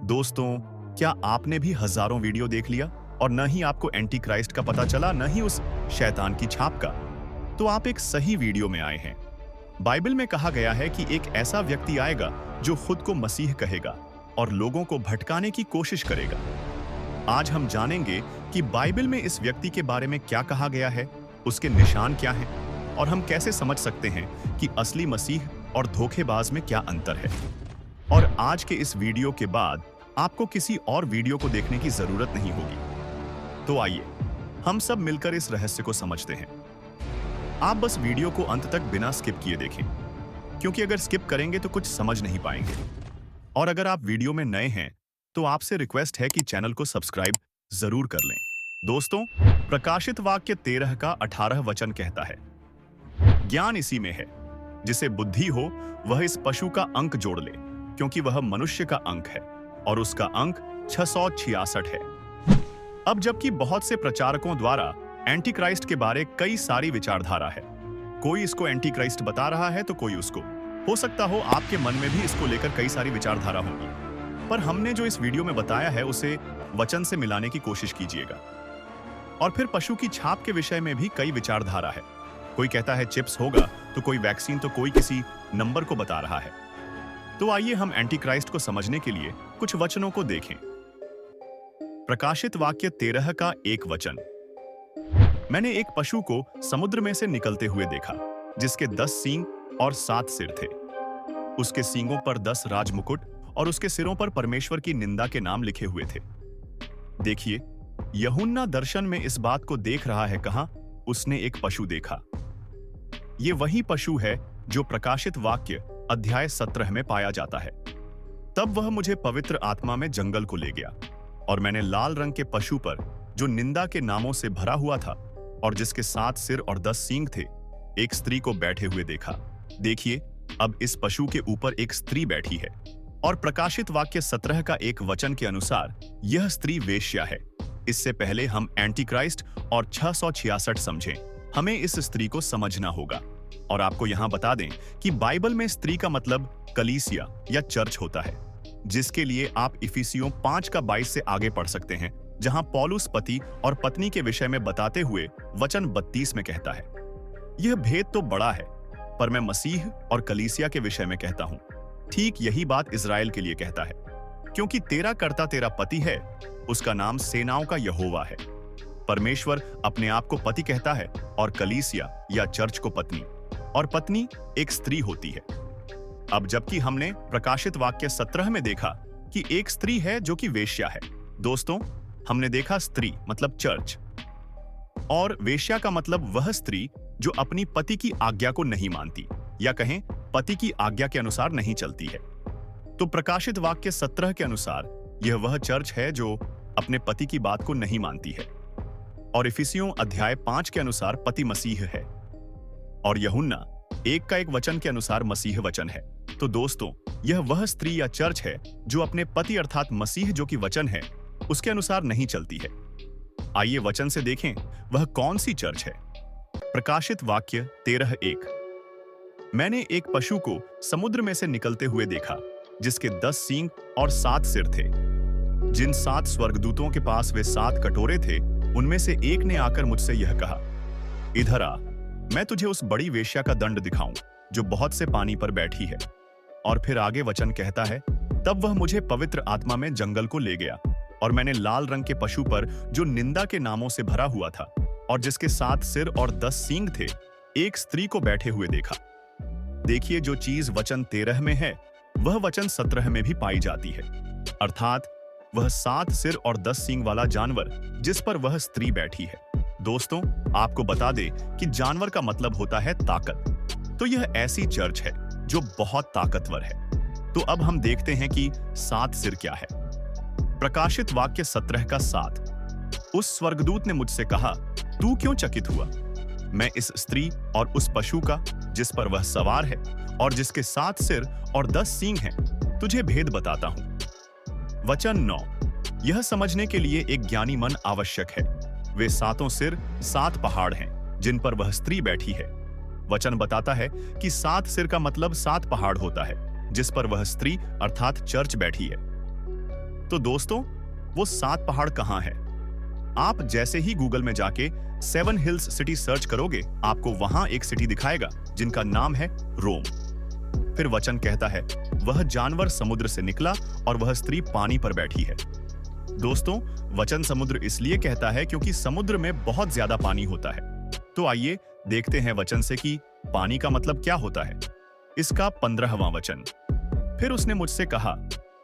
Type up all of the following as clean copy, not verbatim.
दोस्तों, क्या आपने भी हजारों वीडियो देख लिया और न ही आपको एंटी क्राइस्ट का पता चला, न ही उस शैतान की छाप का? तो आप एक सही वीडियो में आए हैं। बाइबल में कहा गया है कि एक ऐसा व्यक्ति आएगा जो खुद को मसीह कहेगा और लोगों को भटकाने की कोशिश करेगा। आज हम जानेंगे कि बाइबल में इस व्यक्ति के बारे में क्या कहा गया है, उसके निशान क्या हैं और हम कैसे समझ सकते हैं कि असली मसीह और धोखेबाज में क्या अंतर है। और आज के इस वीडियो के बाद आपको किसी और वीडियो को देखने की जरूरत नहीं होगी। तो आइए हम सब मिलकर इस रहस्य को समझते हैं। आप बस वीडियो को अंत तक बिना स्किप किए देखें, क्योंकि अगर स्किप करेंगे तो कुछ समझ नहीं पाएंगे। और अगर आप वीडियो में नए हैं तो आपसे रिक्वेस्ट है कि चैनल को सब्सक्राइब जरूर कर लें। दोस्तों, प्रकाशित वाक्य 13 का 18 वचन कहता है, ज्ञान इसी में है, जिसे बुद्धि हो वह इस पशु का अंक जोड़ ले, क्योंकि वह मनुष्य का अंक है और उसका अंक 666 है। अब जबकि बहुत से प्रचारकों द्वारा एंटी क्राइस्ट के बारे कई सारी विचारधारा है, कोई इसको एंटी क्राइस्ट बता रहा है तो कोई उसको। हो सकता हो आपके मन में भी इसको लेकर कई सारी विचारधारा होंगी, पर हमने जो इस वीडियो में बताया है उसे वचन से मिलाने की कोशिश कीजिएगा। और फिर पशु की छाप के विषय में भी कई विचारधारा है। कोई कहता है चिप्स होगा, तो कोई वैक्सीन, तो कोई किसी नंबर को बता रहा है। तो आइए हम एंटी क्राइस्ट को समझने के लिए कुछ वचनों को देखें। प्रकाशित वाक्य 13 का 1 वचन, मैंने एक पशु को समुद्र में से निकलते हुए देखा, जिसके 10 सींग और 7 सिर थे। उसके सींगों पर 10 राजमुकुट और उसके सिरों पर परमेश्वर की निंदा के नाम लिखे हुए थे। देखिए, यूहन्ना दर्शन में इस बात को देख रहा है, कहा उसने एक पशु देखा। यह वही पशु है जो प्रकाशित वाक्य अध्याय 17 में पाया जाता है। तब वह मुझे पवित्र आत्मा में जंगल को ले गया और मैंने लाल रंग के पशु पर, जो निंदा के नामों से भरा हुआ था और जिसके 7 सिर और 10 सींग थे, एक स्त्री को बैठे हुए देखा। देखिए, अब इस पशु के ऊपर एक स्त्री बैठी है और प्रकाशित वाक्य 17 का 1 वचन के अनुसार यह स्त्री वेश्या है। इससे पहले हम एंटी क्राइस्ट और 666 समझें, हमें इस स्त्री को समझना होगा। और आपको यहां बता दें कि बाइबल में स्त्री का मतलब कलीसिया या चर्च होता है, जिसके लिए आप इफिसियों 5 का 22 से आगे पढ़ सकते हैं, जहां पौलुस पति और पत्नी के विषय में बताते हुए वचन 32 में कहता है। यह भेद तो बड़ा है, पर मैं मसीह और कलीसिया के विषय में कहता हूं। ठीक यही बात इजराइल के लिए कहता है, क्योंकि तेरा कर्ता तेरा पति है, उसका नाम सेनाओं का यहोवा है। परमेश्वर अपने आप को पति कहता है और कलीसिया या चर्च को पत्नी, और पत्नी एक स्त्री होती है। अब जबकि हमने प्रकाशित वाक्य 17 में देखा कि एक स्त्री है जो कि वेश्या है। दोस्तों, हमने देखा स्त्री मतलब चर्च, और वेश्या का मतलब वह स्त्री जो अपनी पति की आज्ञा को नहीं मानती, या कहें पति की आज्ञा के अनुसार नहीं चलती है। तो प्रकाशित वाक्य 17 के अनुसार यह वह चर्च है जो अपने पति की बात को नहीं मानती है। और इफिसियों अध्याय 5 के अनुसार पति मसीह है, और यूहन्ना 1 का 1 वचन के अनुसार मसीह वचन है। तो दोस्तों, यह वह स्त्री या चर्च है जो अपने पति अर्थात मसीह जो कि वचन है, उसके अनुसार नहीं चलती है। आइए वचन से देखें वह कौन सी चर्च है। प्रकाशित वाक्य 13:1, मैंने एक पशु को समुद्र में से निकलते हुए देखा, जिसके 10 सींग और 7 सिर थे। जिन 7 स्वर्गदूतों के पास वे 7 कटोरे थे, उनमें से एक ने आकर मुझसे यह कहा, इधर आ, मैं तुझे उस बड़ी वेश्या का दंड दिखाऊं जो बहुत से पानी पर बैठी है। और फिर आगे वचन कहता है, तब वह मुझे पवित्र आत्मा में जंगल को ले गया और मैंने लाल रंग के पशु पर, जो निंदा के नामों से भरा हुआ था और जिसके 7 सिर और 10 सींग थे, एक स्त्री को बैठे हुए देखा। देखिए, जो चीज वचन 13 में है वह वचन 17 में भी पाई जाती है, अर्थात वह 7 सिर और 10 सींग वाला जानवर जिस पर वह स्त्री बैठी है। दोस्तों, आपको बता दे कि जानवर का मतलब होता है ताकत। तो यह ऐसी चर्च है जो बहुत ताकतवर है। तो अब हम देखते हैं कि 7 सिर क्या है। प्रकाशित वाक्य 17 का 7, उस स्वर्गदूत ने मुझसे कहा, तू क्यों चकित हुआ? मैं इस स्त्री और उस पशु का जिस पर वह सवार है और जिसके 7 सिर और 10 सींग हैं, तुझे भेद बताता हूं। वचन 9, यह समझने के लिए एक ज्ञानी मन आवश्यक है। वे 7 सिर 7 पहाड़ हैं जिन पर वह स्त्री बैठी है। वचन बताता है कि 7 सिर का मतलब 7 पहाड़ होता है जिस पर वह स्त्री अर्थात चर्च बैठी है। तो दोस्तों, वो 7 पहाड़ कहाँ है? आप जैसे ही गूगल में जाके 7 हिल्स सिटी सर्च करोगे, आपको वहां एक सिटी दिखाएगा जिनका नाम है रोम। फिर वचन कहता है, वह जानवर समुद्र से निकला और वह स्त्री पानी पर बैठी है। दोस्तों, वचन समुद्र इसलिए कहता है क्योंकि समुद्र में बहुत ज्यादा पानी होता है। तो आइए देखते हैं वचन से कि पानी का मतलब क्या होता है। इसका 15वां वचन, फिर उसने मुझसे कहा,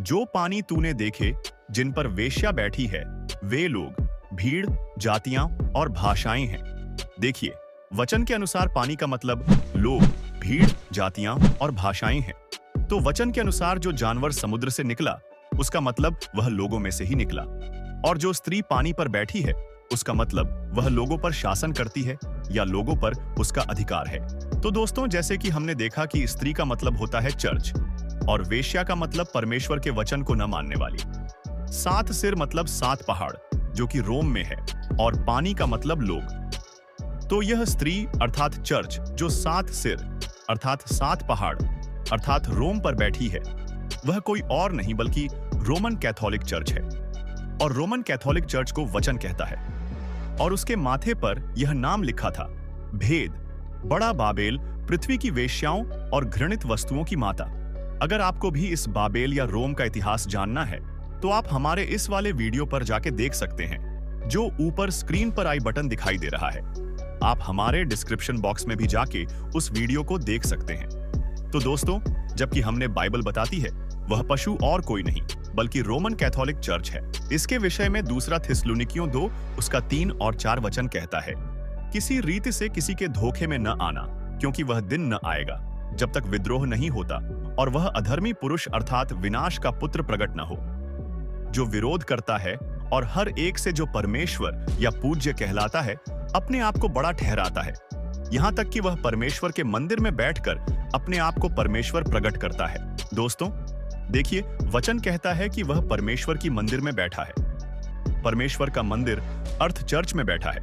जो पानी तूने देखे जिन पर वेश्या बैठी है, वे लोग, भीड़, जातियां और भाषाएं हैं। देखिए, वचन के अनुसार पानी का मतलब लोग, भीड़, जातियां और भाषाएं हैं। तो वचन के अनुसार जो जानवर समुद्र से निकला, उसका मतलब वह लोगों में से ही निकला। और जो स्त्री पानी पर बैठी है, उसका मतलब वह लोगों पर शासन करती है या लोगों पर उसका अधिकार है। तो दोस्तों, जैसे कि हमने देखा कि स्त्री का मतलब होता है चर्च और वेश्या का मतलब परमेश्वर के वचन को न मानने वाली। 7 सिर मतलब 7 पहाड़ जो कि रोम में है, और पानी का मतलब लोग। तो यह स्त्री अर्थात चर्च जो 7 सिर अर्थात 7 पहाड़ अर्थात रोम पर बैठी है, वह कोई और नहीं बल्कि रोमन कैथोलिक चर्च है। और रोमन कैथोलिक चर्च को वचन कहता है, और उसके माथे पर यह नाम लिखा था, भेद, बड़ा बाबेल, पृथ्वी की वेश्याओं और घृणित वस्तुओं की माता। अगर आपको भी इस बाबेल या रोम का इतिहास जानना है, तो आप हमारे इस वाले वीडियो पर जाके देख सकते हैं, जो ऊपर स्क्रीन पर आई बटन दिखाई दे रहा है। आप हमारे डिस्क्रिप्शन बॉक्स में भी जाके उस वीडियो को देख सकते हैं। तो दोस्तों, जबकि हमने बाइबल बताती है, वह पशु और कोई नहीं बल्कि रोमन कैथोलिक चर्च है। इसके विषय में दूसरा थिस्सलुनीकियों 2 उसका 3 और 4 वचन कहता है, किसी रीति से किसी के धोखे में न आना, क्योंकि वह दिन न आएगा जब तक विद्रोह नहीं होता और वह अधर्मी पुरुष अर्थात विनाश का पुत्र प्रकट न हो, जो विरोध करता है और हर एक से जो परमेश्वर या पूज्य कहलाता है, अपने आप को बड़ा ठहराता है, यहाँ तक कि वह परमेश्वर के मंदिर में बैठकर अपने आप को परमेश्वर प्रकट करता है। दोस्तों, देखिए, वचन कहता है कि वह परमेश्वर की मंदिर में बैठा है। परमेश्वर का मंदिर अर्थ चर्च में बैठा है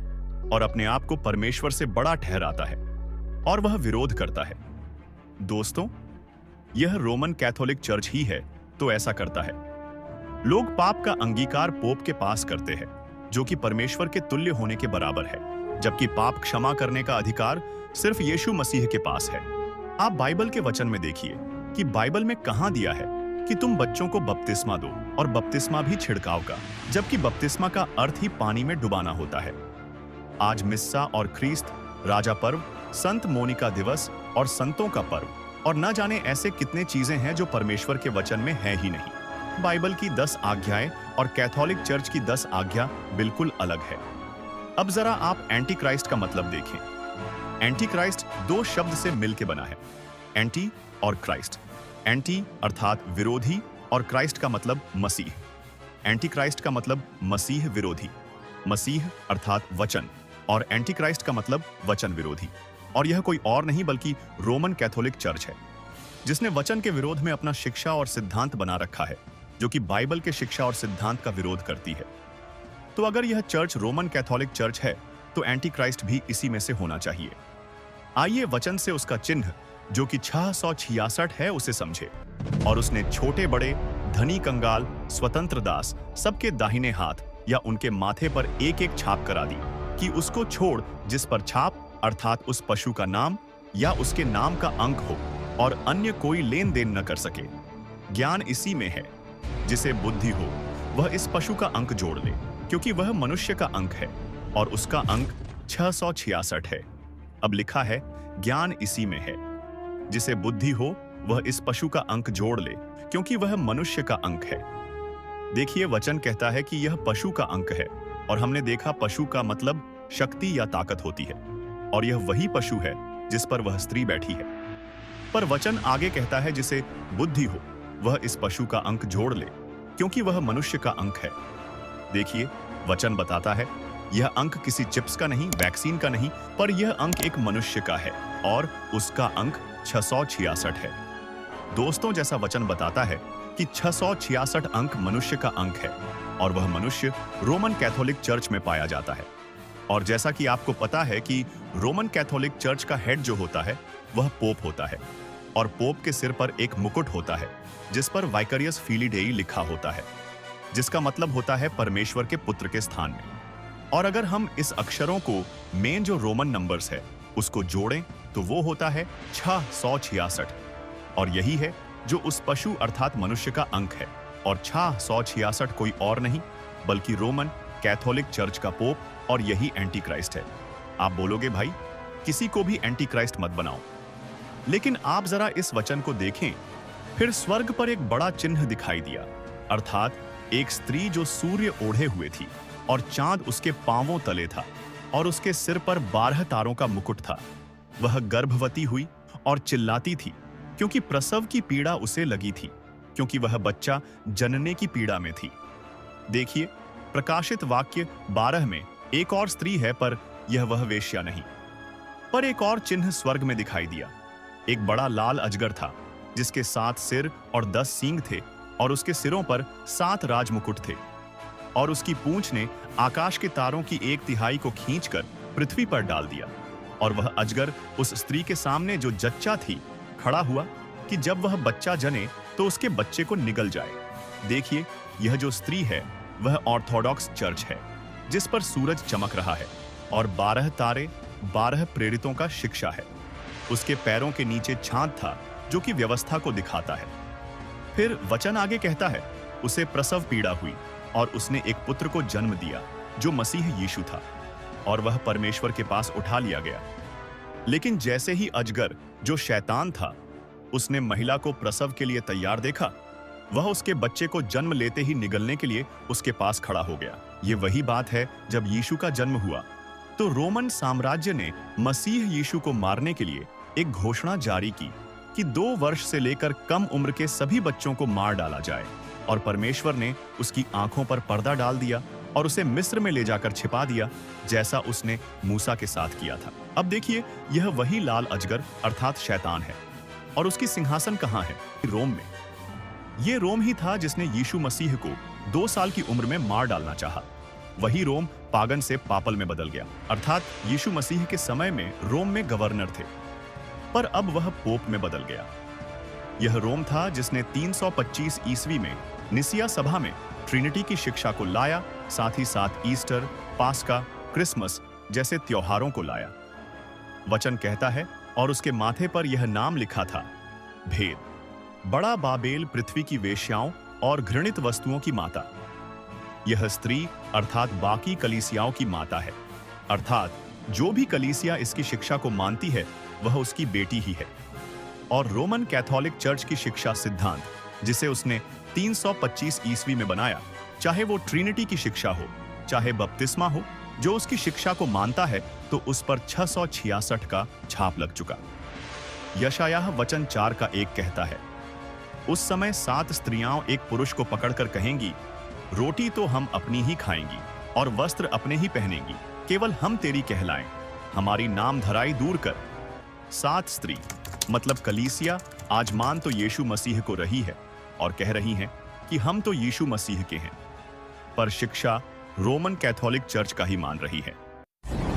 और अपने आप को परमेश्वर से बड़ा ठहराता है, और वह विरोध करता है। दोस्तों, यह रोमन कैथोलिक चर्च ही है तो ऐसा करता है। लोग पाप का अंगीकार पोप के पास करते हैं, जो कि परमेश्वर के तुल्य होने के बराबर है, जबकि पाप क्षमा करने का अधिकार सिर्फ यीशु मसीह के पास है। आप बाइबल के वचन में देखिए कि बाइबल में कहां दिया है कि तुम बच्चों को बपतिस्मा दो, और बपतिस्मा भी छिड़काव का, जबकि बपतिस्मा का अर्थ ही पानी में डुबाना होता है। आज मिस्सा और ख्रीस्त, राजा पर्व, संत मोनिका दिवस और संतों का पर्व, और न जाने ऐसे कितने चीजें हैं जो परमेश्वर के वचन में है ही नहीं। बाइबल की 10 आज्ञाएं और कैथोलिक चर्च की 10 आज्ञा बिल्कुल अलग है। अब जरा आप एंटी क्राइस्ट का मतलब देखें। एंटी क्राइस्ट 2 शब्द से मिलकर बना है, एंटी और क्राइस्ट। एंटी अर्थात विरोधी और क्राइस्ट का मतलब मसीह। एंटी क्राइस्ट का मतलब मसीह विरोधी, मसीह अर्थात वचन, और एंटी क्राइस्ट का मतलब वचन विरोधी। और यह कोई और नहीं बल्कि रोमन कैथोलिक चर्च है, जिसने वचन के विरोध में अपना शिक्षा और सिद्धांत बना रखा है, जो कि बाइबल के शिक्षा और सिद्धांत का विरोध करती है। तो अगर यह चर्च रोमन कैथोलिक चर्च है, तो एंटी क्राइस्ट भी इसी में से होना चाहिए। आइए वचन से उसका चिन्ह, जो कि 666 है, उसे समझे। और उसने छोटे बड़े, धनी कंगाल, स्वतंत्र दास, सबके दाहिने हाथ या उनके माथे पर एक एक छाप करा दी, कि उसको छोड़ जिस पर छाप अर्थात उस पशु का नाम या उसके नाम का अंक हो, और अन्य कोई लेन देन न कर सके। ज्ञान इसी में है, जिसे बुद्धि हो वह इस पशु का अंक जोड़ ले, क्योंकि वह मनुष्य का अंक है और उसका अंक 666 है। अब लिखा है, ज्ञान इसी में है, जिसे बुद्धि हो वह इस पशु का अंक जोड़ ले, क्योंकि वह मनुष्य का अंक है। देखिए, वचन कहता है कि यह पशु का अंक है, और हमने देखा पशु का मतलब शक्ति या ताकत होती है, और यह वही पशु है जिस पर वह स्त्री बैठी है। पर वचन आगे कहता है, जिसे बुद्धि हो वह इस पशु का अंक जोड़ ले, क्योंकि वह मनुष्य का अंक है। देखिए, वचन बताता है, यह अंक किसी चिप्स का नहीं, वैक्सीन का नहीं, पर यह अंक एक मनुष्य का है, और उसका अंक 666 है। दोस्तों, जैसा वचन बताता है कि 666 अंक मनुष्य का अंक है, और वह मनुष्य रोमन कैथोलिक चर्च में पाया जाता है। और जैसा कि आपको पता है कि रोमन कैथोलिक चर्च का हेड जो होता है वह पोप होता है, और पोप के सिर पर एक मुकुट होता है जिस पर वाइकरियस फिली डेई लिखा होता है। जिसका मतलब होता है परमेश्वर के पुत्र के स्थान में। और अगर हम इस अक्षरों को मेन जो रोमन नंबर्स है उसको जोड़ें तो वो होता है 666। और यही है जो उस पशु अर्थात मनुष्य का अंक है। और 666 कोई और नहीं बल्कि रोमन कैथोलिक चर्च का पोप और यही एंटी क्राइस्ट है। आप बोलोगे भाई किसी को भी एंटी क्राइस्ट मत बनाओ, लेकिन आप जरा इस वचन को देखें। फिर स्वर्ग पर एक बड़ा चिन्ह दिखाई दिया, अर्थात एक स्त्री जो सूर्य ओढ़े हुए थी और चांद उसके पांवों तले था और उसके सिर पर 12 तारों का मुकुट था। वह गर्भवती हुई और चिल्लाती थी क्योंकि प्रसव की पीड़ा उसे लगी थी, क्योंकि वह बच्चा जनने की पीड़ा में थी। देखिए प्रकाशित वाक्य 12 में एक और स्त्री है, पर यह वह वेश्या नहीं। पर एक और चिन्ह स्वर्ग में दिखाई दिया। एक बड़ा लाल अजगर था जिसके 7 सिर और 10 सींग थे और उसके सिरों पर 7 राजमुकुट थे। और उसकी पूंछ ने आकाश के तारों की 1/3 को खींचकर पृथ्वी पर डाल दिया। और वह अजगर उस स्त्री के सामने जो जच्चा थी खड़ा हुआ कि जब वह बच्चा जने तो उसके बच्चे को निगल जाए। देखिए यह जो स्त्री है वह ऑर्थोडॉक्स चर्च है जिस पर सूरज चमक रहा है और 12 तारे 12 प्रेरितों का शिक्षा है। उसके पैरों के नीचे छांद था जो कि व्यवस्था को दिखाता है। फिर वचन आगे कहता है, उसे प्रसव पीड़ा हुई और उसने एक पुत्र को जन्म दिया जो मसीह यीशु था, और वह परमेश्वर के पास उठा लिया गया। लेकिन जैसे ही अजगर जो शैतान था उसने महिला को प्रसव के लिए तैयार देखा, वह उसके बच्चे को जन्म लेते ही निगलने के लिए उसके पास खड़ा हो गया। ये वही बात है जब यीशु का जन्म हुआ तो रोमन साम्राज्य ने मसीह यीशु को मारने के लिए एक घोषणा जारी की कि 2 वर्ष से लेकर कम उम्र के सभी बच्चों को मार डाला जाए। और परमेश्वर ने उसकी आंखों पर पर्दा डाल दिया और उसे मिस्र में ले जाकर छिपा दिया, जैसा उसने मूसा के साथ किया था। अब देखिए यह वही लाल अजगर अर्थात शैतान है। और उसकी सिंहासन कहाँ है? रोम में। यह रोम ही था जिसने यीशु मसीह को 2 साल की उम्र में मार डालना चाहा। वही रोम पागन से पापल में बदल गया, अर्थात यीशु मसीह के समय में रोम में गवर्नर थे, पर अब वह पोप में बदल गया। यह रोम था जिसने 325 ईस्वी में निसिया सभा में ट्रिनिटी की शिक्षा को लाया, साथ ही साथ ईस्टर, पास्का, क्रिसमस जैसे त्योहारों को लाया। वचन कहता है, और उसके माथे पर यह नाम लिखा था, भेद, बड़ा बाबेल पृथ्वी की वेश्याओं और घृणित वस्तुओं की माता। यह स्त्री अर्थात बाकी कलीसियाओं की माता है, अर्थात जो भी कलीसिया इसकी शिक्षा को मानती है वह उसकी बेटी ही है। और रोमन कैथोलिक चर्च की शिक्षा सिद्धांत जिसे उसने 325 ईस्वी में बनाया, चाहे वो ट्रिनिटी की शिक्षा हो, चाहे बपतिस्मा हो, जो उसकी शिक्षा को मानता है तो उस पर 666 का छाप लग चुका। यशायाह वचन 4 का 1 कहता है, उस समय 7 स्त्रियां एक पुरुष को पकड़कर कहेंगी, रोटी तो हम अपनी ही खाएंगी और वस्त्र अपने ही पहनेंगी, केवल हम तेरी कहलाएं, हमारी नाम धराई दूर कर। 7 स्त्री मतलब कलीसिया आज मान तो यीशु मसीह को रही है और कह रही हैं कि हम तो यीशु मसीह के हैं, पर शिक्षा रोमन कैथोलिक चर्च का ही मान रही है।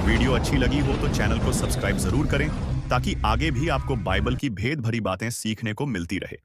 वीडियो अच्छी लगी हो तो चैनल को सब्सक्राइब जरूर करें ताकि आगे भी आपको बाइबल की भेद भरी बातें सीखने को मिलती रहे।